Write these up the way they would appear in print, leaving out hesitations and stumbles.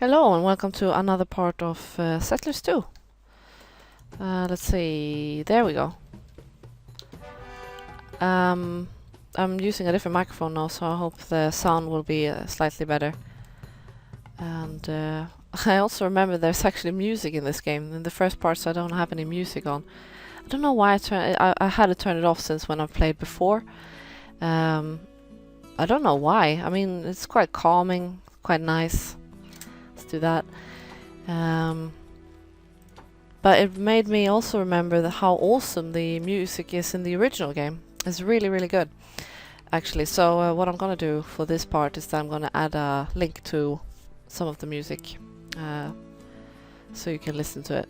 Hello and welcome to another part of Settlers 2. Let's see, there we go. I'm using a different microphone now, so I hope the sound will be slightly better. And I also remember there's actually music in this game. In the first parts I don't have any music on. I don't know why I had to turn it off since when I've played before. I don't know why. I mean, it's quite calming, quite nice. Let's do that. But it made me also remember how awesome the music is in the original game. It's really, really good, actually. So what I'm gonna do for this part is that I'm gonna add a link to some of the music, so you can listen to it,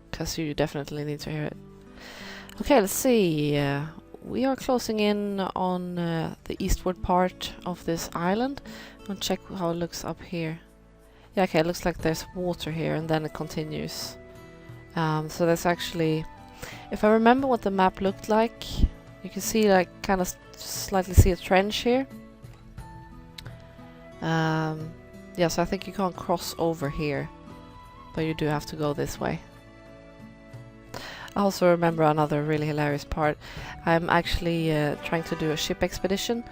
because you definitely need to hear it. Okay, let's see. We are closing in on the eastward part of this island. I'm gonna check how it looks up here. Yeah, okay, it looks like there's water here and then it continues. So there's actually, if I remember what the map looked like, you can see like kind of slightly see a trench here. Yeah, so I think you can't cross over here, but you do have to go this way. I also remember another really hilarious part. I'm actually trying to do a ship expedition,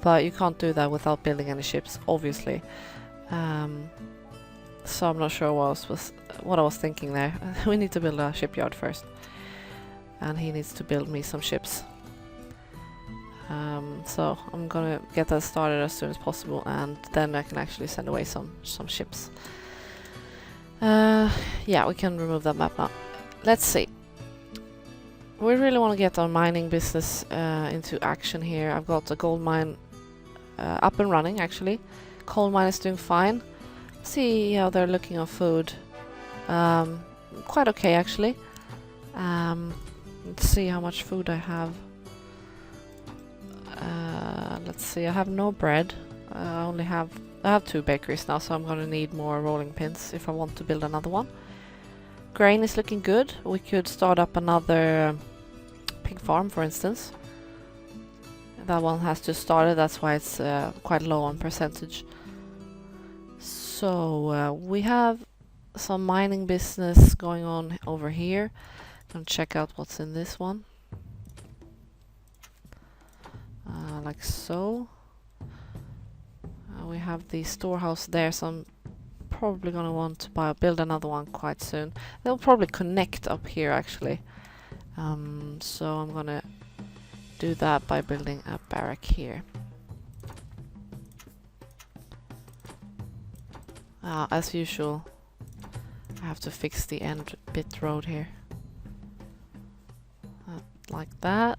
but you can't do that without building any ships, obviously. So I'm not sure what I was thinking there. We need to build a shipyard first, and he needs to build me some ships. So I'm gonna get that started as soon as possible, and then I can actually send away some ships. Yeah, we can remove that map now. Let's see. We really want to get our mining business into action here. I've got a gold mine up and running, actually. Coal mine is doing fine. See how they're looking on food. Quite okay, actually. Let's see how much food I have. Let's see, I have no bread. I have 2 bakeries now, so I'm gonna need more rolling pins if I want to build another one. Grain is looking good. We could start up another pig farm, for instance. That one has just started, that's why it's quite low on percentage. So we have some mining business going on over here. Gonna check out what's in this one. Like so. We have the storehouse there, so I'm probably gonna want to build another one quite soon. They'll probably connect up here, actually. So I'm gonna do that by building a barrack here. As usual, I have to fix the end bit road here. Like that.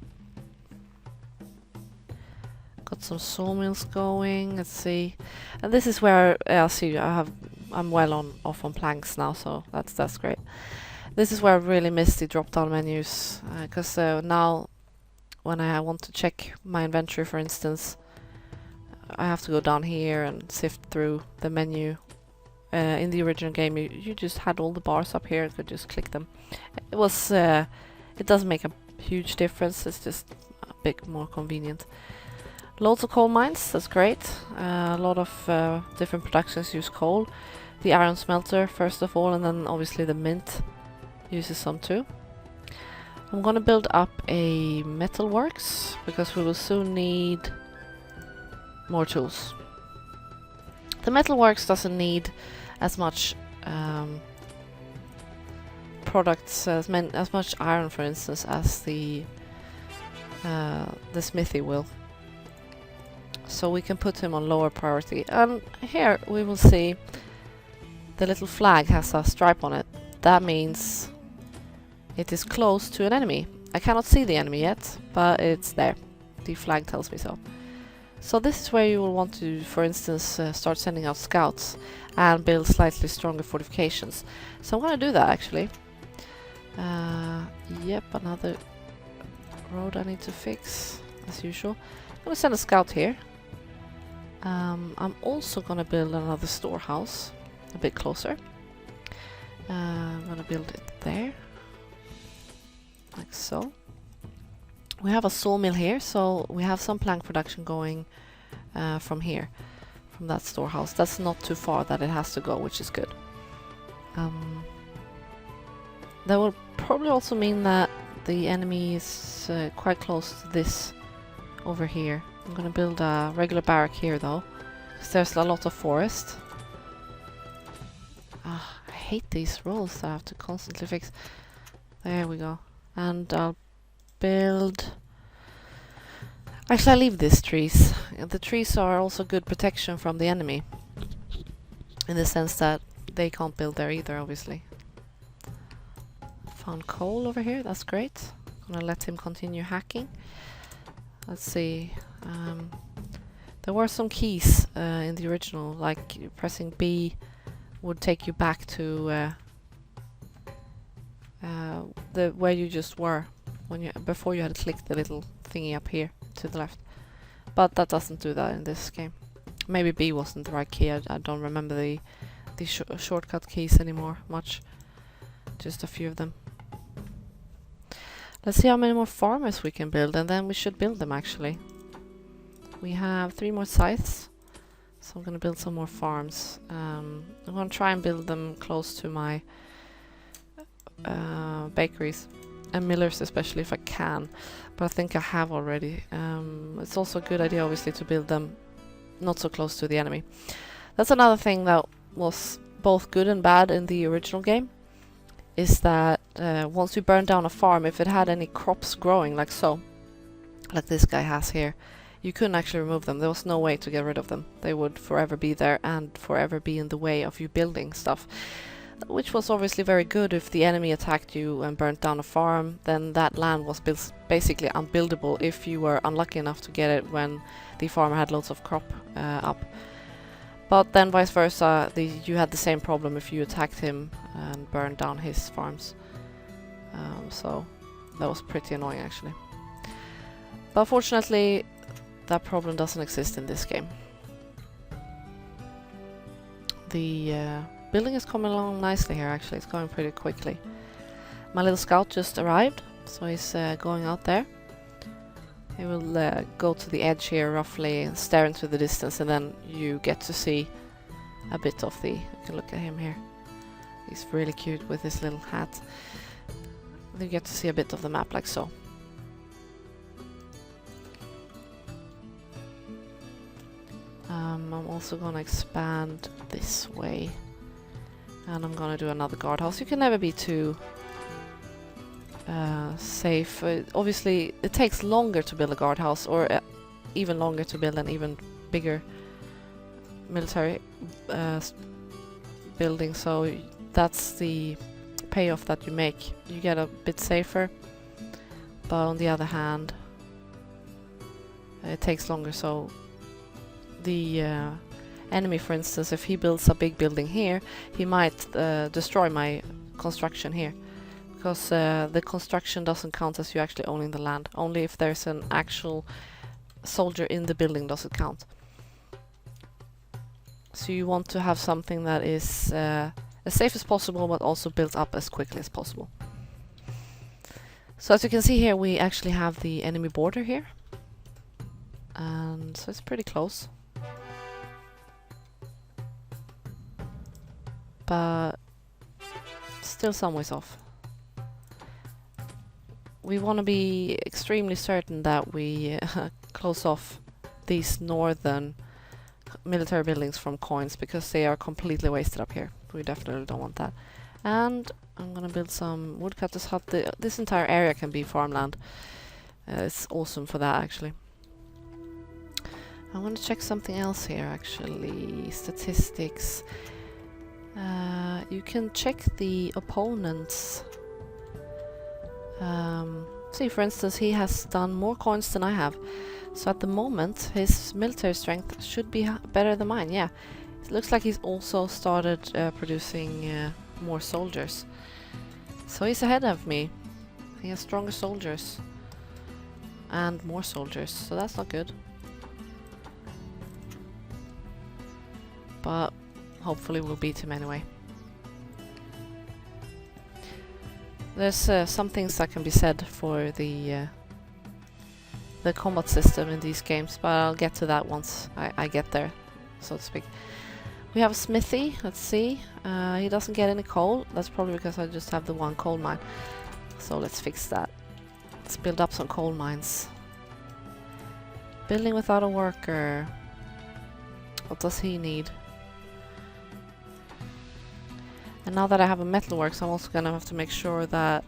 Got some sawmills going. Let's see. And this is where see I'm well off on planks now, so that's great. This is where I really miss the drop-down menus, because now when I want to check my inventory, for instance, I have to go down here and sift through the menu. In the original game, you just had all the bars up here and could just click them. It doesn't make a huge difference, it's just a bit more convenient. Loads of coal mines, that's great. A lot of different productions use coal. The iron smelter, first of all, and then obviously the mint uses some too. I'm gonna build up a metalworks, because we will soon need more tools. The metalworks doesn't need as much products, as much iron, for instance, as the smithy will. So we can put him on lower priority. And here we will see the little flag has a stripe on it. That means it is close to an enemy. I cannot see the enemy yet, but it's there. The flag tells me so. So this is where you will want to, for instance, start sending out scouts and build slightly stronger fortifications. So I'm going to do that, actually. Yep, another road I need to fix, as usual. I'm going to send a scout here. I'm also going to build another storehouse a bit closer. I'm going to build it there, like so. We have a sawmill here, so we have some plank production going from here. from that storehouse. That's not too far that it has to go, which is good. That will probably also mean that the enemy is quite close to this over here. I'm gonna build a regular barrack here though, because there's a lot of forest. I hate these rolls that I have to constantly fix. There we go. And I'll build... Actually, I leave these trees. The trees are also good protection from the enemy, in the sense that they can't build there either, obviously. Found coal over here, that's great. I'm gonna let him continue hacking. Let's see. There were some keys in the original, like pressing B would take you back to the where you just were when you before you had clicked the little thingy up here to the left. But that doesn't do that in this game. Maybe B wasn't the right key. I don't remember the shortcut keys anymore much. Just a few of them. Let's see how many more farmers we can build, and then we should build them actually. We have 3 more scythes, so I'm gonna build some more farms. I'm gonna try and build them close to my bakeries and millers, especially if I can, but I think I have already. It's also a good idea obviously to build them not so close to the enemy. That's another thing that was both good and bad in the original game, is that once you burn down a farm, if it had any crops growing like so, like this guy has here, you couldn't actually remove them. There was no way to get rid of them. They would forever be there and forever be in the way of you building stuff. Which was obviously very good. If the enemy attacked you and burnt down a farm, then that land was basically unbuildable if you were unlucky enough to get it when the farmer had loads of crop up. But then vice versa, you had the same problem if you attacked him and burned down his farms. So that was pretty annoying actually. But fortunately, that problem doesn't exist in this game. The building is coming along nicely here actually, it's going pretty quickly. My little scout just arrived, so he's going out there. He will go to the edge here roughly and stare into the distance, and then you get to see a bit of the... You can look at him here. He's really cute with his little hat. You get to see a bit of the map like so. I'm also gonna expand this way. And I'm gonna do another guardhouse. You can never be too safe. Obviously, it takes longer to build a guardhouse, or even longer to build an even bigger military building. So that's the payoff that you make. You get a bit safer, but on the other hand, it takes longer. So the enemy, for instance, if he builds a big building here, he might destroy my construction here, because the construction doesn't count as you actually owning the land. Only if there's an actual soldier in the building does it count. So you want to have something that is as safe as possible, but also built up as quickly as possible. So as you can see here, we actually have the enemy border here, and so it's pretty close. But still some ways off. We want to be extremely certain that we close off these northern military buildings from coins, because they are completely wasted up here. We definitely don't want that. And I'm gonna build some woodcutter's hut. This entire area can be farmland. It's awesome for that actually. I want to check something else here actually. Statistics. You can check the opponents. See, for instance, he has done more coins than I have. So at the moment, his military strength should be better than mine. Yeah, it looks like he's also started producing more soldiers. So he's ahead of me. He has stronger soldiers and more soldiers, so that's not good. But hopefully we'll beat him anyway. There's some things that can be said for the combat system in these games, but I'll get to that once I get there. so to speak. We have a smithy. Let's see. He doesn't get any coal. That's probably because I just have the one coal mine. So let's fix that. Let's build up some coal mines. Building without a worker. What does he need? And now that I have a metalworks, I'm also gonna have to make sure that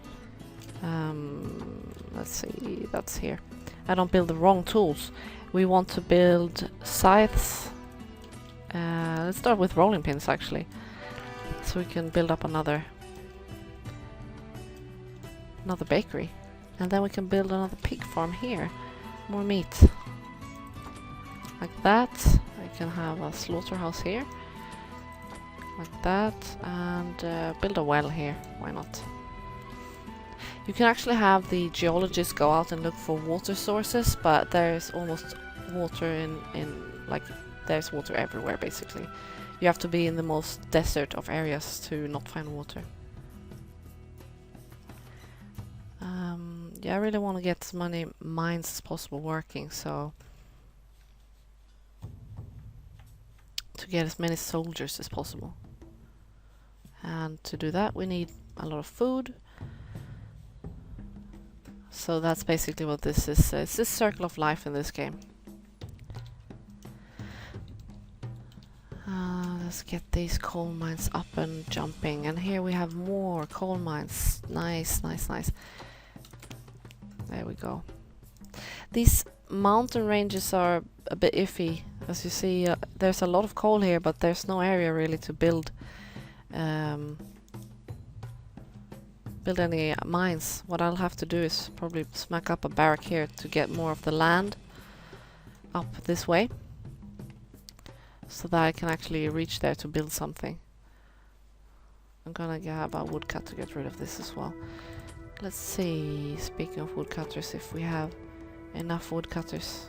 let's see, that's here. I don't build the wrong tools. We want to build scythes. Let's start with rolling pins actually, so we can build up another bakery, and then we can build another pig farm here. More meat, like that. I can have a slaughterhouse here, like that, and build a well here. Why not? You can actually have the geologists go out and look for water sources, but there's almost water in like there's water everywhere basically. You have to be in the most desert of areas to not find water. Yeah, I really want to get as many mines as possible working, so to get as many soldiers as possible. And to do that we need a lot of food. So that's basically what this is. It's this circle of life in this game. Let's get these coal mines up and jumping. And here we have more coal mines. Nice, nice, nice. There we go. These mountain ranges are a bit iffy. As you see, there's a lot of coal here, but there's no area really to build any mines. What I'll have to do is probably smack up a barrack here to get more of the land up this way, so that I can actually reach there to build something. I'm gonna have a woodcut to get rid of this as well. Let's see, speaking of woodcutters, if we have enough woodcutters.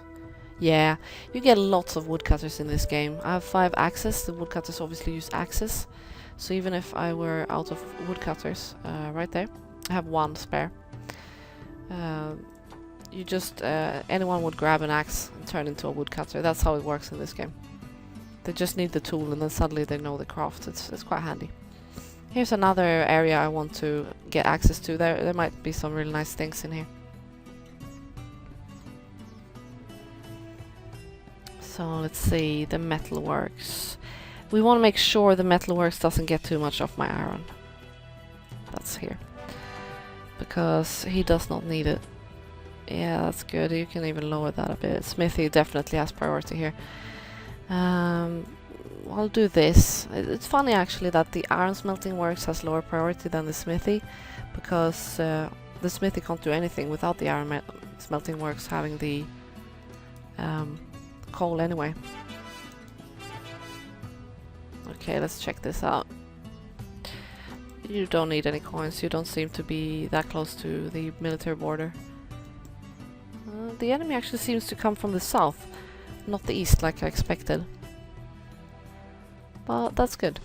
Yeah, you get lots of woodcutters in this game. I have 5 axes. The woodcutters obviously use axes. So even if I were out of woodcutters, right there, I have 1 spare. You just, anyone would grab an axe and turn into a woodcutter. That's how it works in this game. They just need the tool and then suddenly they know the craft. It's quite handy. Here's another area I want to get access to. There might be some really nice things in here. So let's see, the metalworks. We want to make sure the metalworks doesn't get too much of my iron. That's here. Because he does not need it. Yeah, that's good. You can even lower that a bit. Smithy definitely has priority here. I'll do this. It's funny actually that the iron smelting works has lower priority than the smithy, because the smithy can't do anything without the iron smelting works having the coal anyway. Okay, let's check this out. You don't need any coins. You don't seem to be that close to the military border. The enemy actually seems to come from the south, not the east like I expected. But that's good.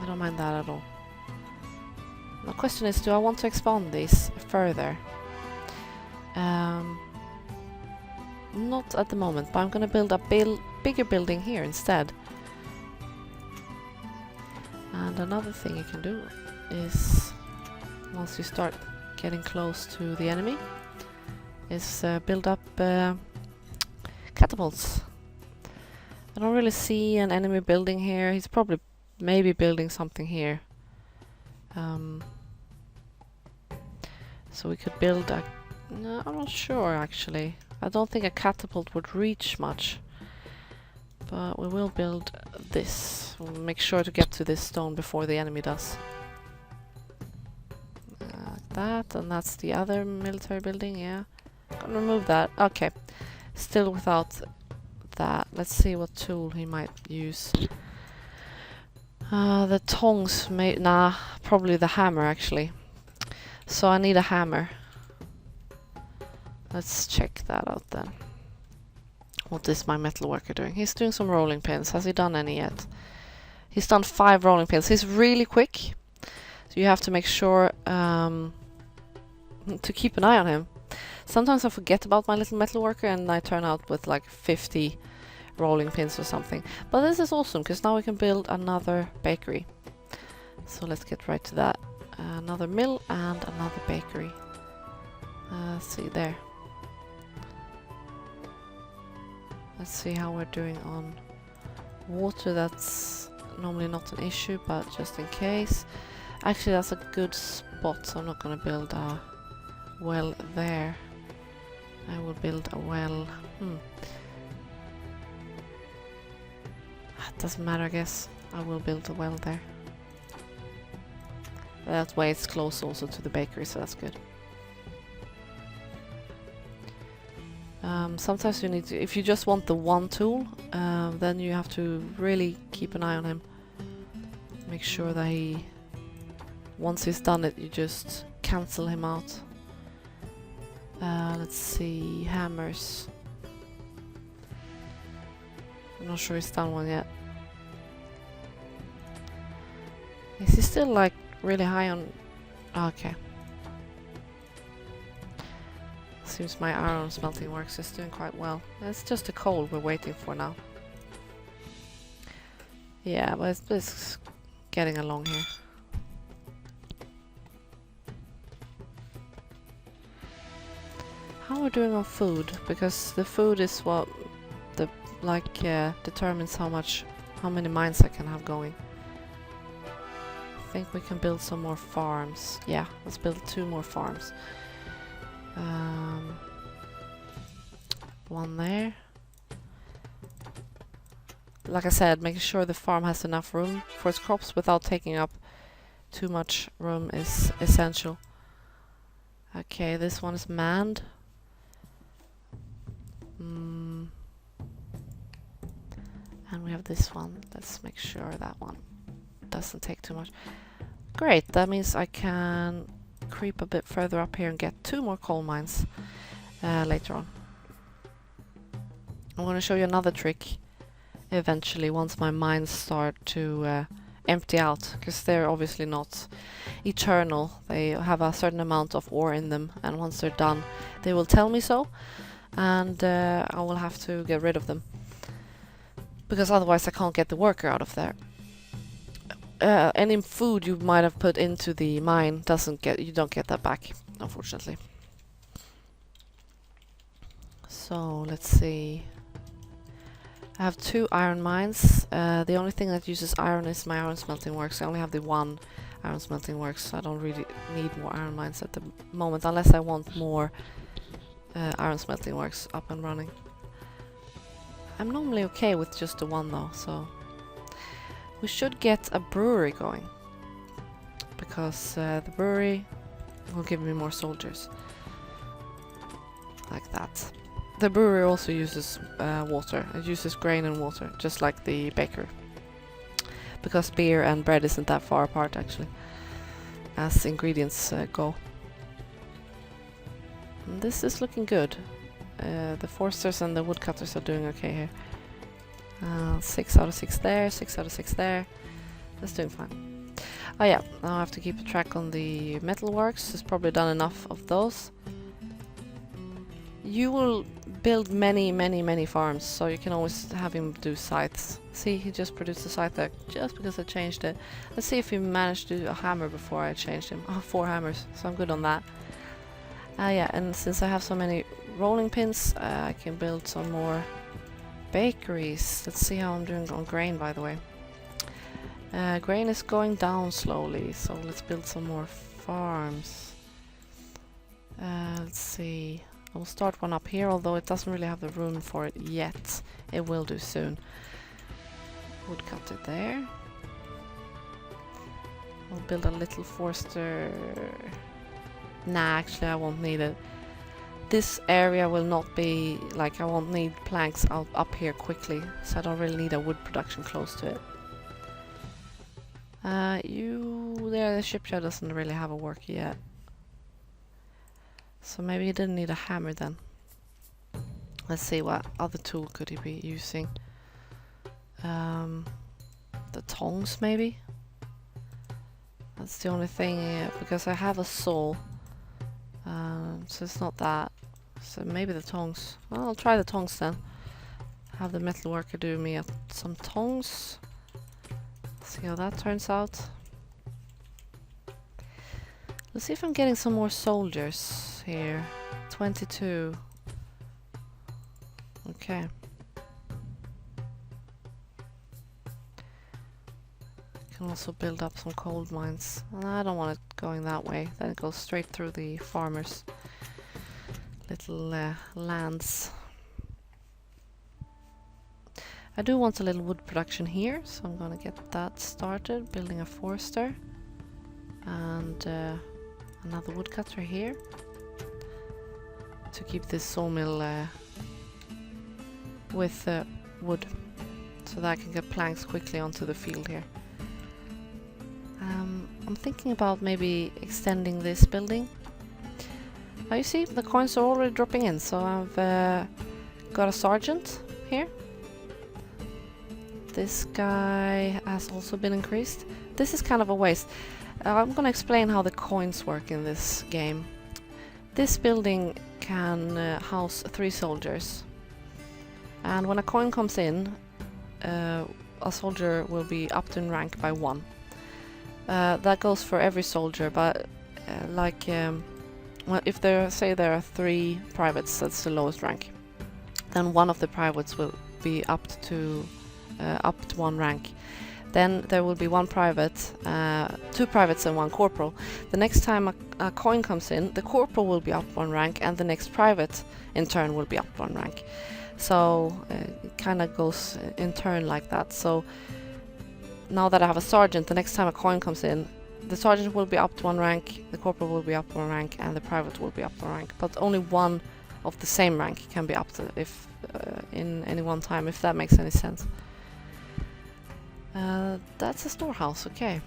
I don't mind that at all. The question is, do I want to expand these further? Not at the moment, but I'm gonna build a bigger building here instead. And another thing you can do is, once you start getting close to the enemy, is build up catapults. I don't really see an enemy building here. He's probably maybe building something here. So we could build a... No, I'm not sure actually. I don't think a catapult would reach much. But we will build this. We'll make sure to get to this stone before the enemy does. That, and that's the other military building, yeah. Gonna remove that. Okay. Still without that. Let's see what tool he might use. The tongs may... Nah, probably the hammer actually. So I need a hammer. Let's check that out then. What is my metal worker doing? He's doing some rolling pins. Has he done any yet? He's done 5 rolling pins. He's really quick. So you have to make sure to keep an eye on him. Sometimes I forget about my little metal worker and I turn out with like 50 rolling pins or something. But this is awesome because now we can build another bakery. So let's get right to that. Another mill and another bakery. See there. Let's see how we're doing on water. That's normally not an issue, but just in case. Actually, that's a good spot, so I'm not going to build a well there. I will build a well. It doesn't matter, I guess. I will build a well there. That way it's close also to the bakery, so that's good. Sometimes you need to, if you just want the one tool, then you have to really keep an eye on him. Make sure that he, once he's done it, you just cancel him out. Let's see, hammers. I'm not sure he's done one yet. Is he still like really high on... Okay. Seems my iron smelting works is doing quite well. It's just the coal we're waiting for now. Yeah, but it's getting along here. How are we doing on food? Because the food is what the determines how many mines I can have going. I think we can build some more farms. Yeah, let's build 2 more farms. One there. Like I said, making sure the farm has enough room for its crops without taking up too much room is essential. Okay, this one is manned. And we have this one. Let's make sure that one doesn't take too much. Great, that means I can creep a bit further up here and get 2 more coal mines later on. I'm going to show you another trick eventually once my mines start to empty out, because they're obviously not eternal. They have a certain amount of ore in them, and once they're done they will tell me so, and I will have to get rid of them, because otherwise I can't get the worker out of there. Any food you might have put into the mine you don't get that back, unfortunately. So let's see. I have 2 iron mines. The only thing that uses iron is my iron smelting works. I only have the 1 iron smelting works, so I don't really need more iron mines at the moment, unless I want more iron smelting works up and running. I'm normally okay with just the 1 though, so we should get a brewery going, because the brewery will give me more soldiers. Like that. The brewery also uses water. It uses grain and water, just like the baker. Because beer and bread isn't that far apart, actually, as ingredients go. And this is looking good. The foresters and the woodcutters are doing okay here. 6 out of 6 there, 6 out of 6 there. That's doing fine. Oh yeah, now I have to keep a track on the metalworks. He's probably done enough of those. You will build many farms, so you can always have him do scythes. See, he just produced a scythe there, just because I changed it. Let's see if he managed to do a hammer before I changed him. Oh, 4 hammers, so I'm good on that. Yeah, and since I have so many rolling pins, I can build some more bakeries. Let's see how I'm doing on grain, by the way. Grain is going down slowly, so let's build some more farms. Let's see. I will start one up here, although it doesn't really have the room for it yet. It will do soon. Woodcutter there. I'll build a little forester. Nah, actually I won't need it. This area will not be, like, I won't need planks out up here quickly, so I don't really need a wood production close to it. The shipyard doesn't really have a worker yet. So maybe he didn't need a hammer then. Let's see, what other tool could he be using? The tongs, maybe? That's the only thing, because I have a saw. So it's not that. So maybe the tongs. Well, I'll try the tongs then. I have the metal worker do me some tongs. See how that turns out. Let's see if I'm getting some more soldiers here. 22. Okay. Can also build up some coal mines. I don't want it going that way. Then it goes straight through the farmers' little lands. I do want a little wood production here, so I'm gonna get that started, building a forester and another woodcutter here to keep this sawmill with wood, so that I can get planks quickly onto the field here. I'm thinking about maybe extending this building. Now you see, the coins are already dropping in, so I've got a sergeant here. This guy has also been increased. This is kind of a waste. I'm gonna explain how the coins work in this game. This building can house 3 soldiers. And when a coin comes in, a soldier will be upped in rank by 1. That goes for every soldier, but well, if there are 3 privates, that's the lowest rank, then one of the privates will be upped 1 rank. Then there will be 1 private, 2 privates and 1 corporal. The next time a coin comes in, the corporal will be up 1 rank, and the next private in turn will be up 1 rank. So it kind of goes in turn like that. So now that I have a sergeant, the next time a coin comes in, the sergeant will be up 1 rank, the corporal will be up 1 rank, and the private will be up 1 rank. But only one of the same rank can be upped if in any one time, if that makes any sense. That's a storehouse, okay.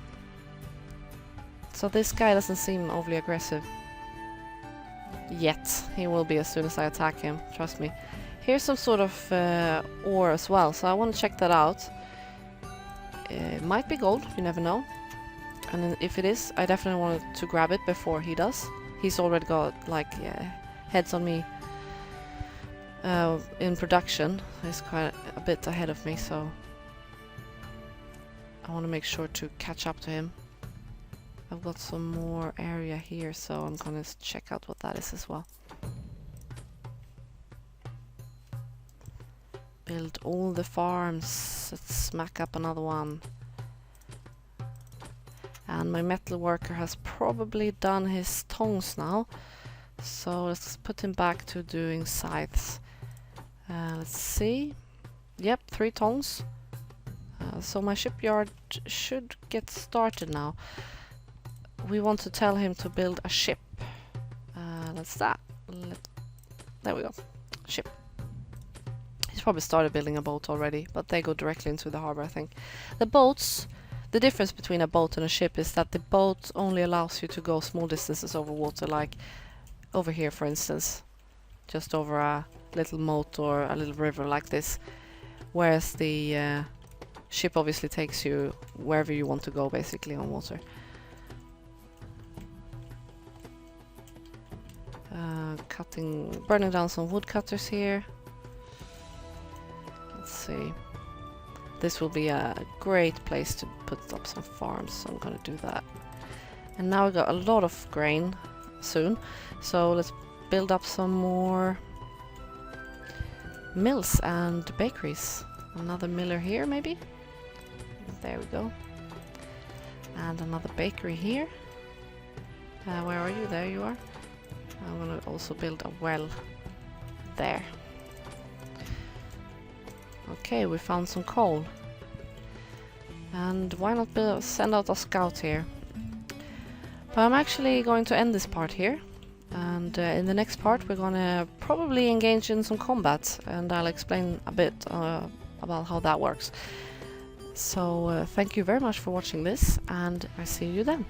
So this guy doesn't seem overly aggressive yet. He will be as soon as I attack him, trust me. Here's some sort of ore as well, so I want to check that out. It might be gold, you never know. And if it is, I definitely want to grab it before he does. He's already got like heads on me in production. He's quite a bit ahead of me, so I want to make sure to catch up to him. I've got some more area here, so I'm gonna check out what that is as well. Build all the farms. Let's smack up another one. And my metal worker has probably done his tongs now, so let's put him back to doing scythes. Let's see. Yep, 3 tongs. So my shipyard should get started now. We want to tell him to build a ship. That's that. There we go. Ship. He's probably started building a boat already, but they go directly into the harbor, I think. The boats, the difference between a boat and a ship is that the boat only allows you to go small distances over water, like over here, for instance. Just over a little moat or a little river like this. Whereas the ship obviously takes you wherever you want to go, basically, on water. Burning down some woodcutters here. Let's see. This will be a great place to put up some farms, so I'm gonna do that. And now we got a lot of grain soon, so let's build up some more mills and bakeries. Another miller here, maybe? There we go. And another bakery here. Where are you? There you are. I'm gonna also build a well there. Okay, we found some coal. And why not send out a scout here? But I'm actually going to end this part here. And in the next part we're gonna probably engage in some combat, and I'll explain a bit about how that works. So thank you very much for watching this, and I see you then.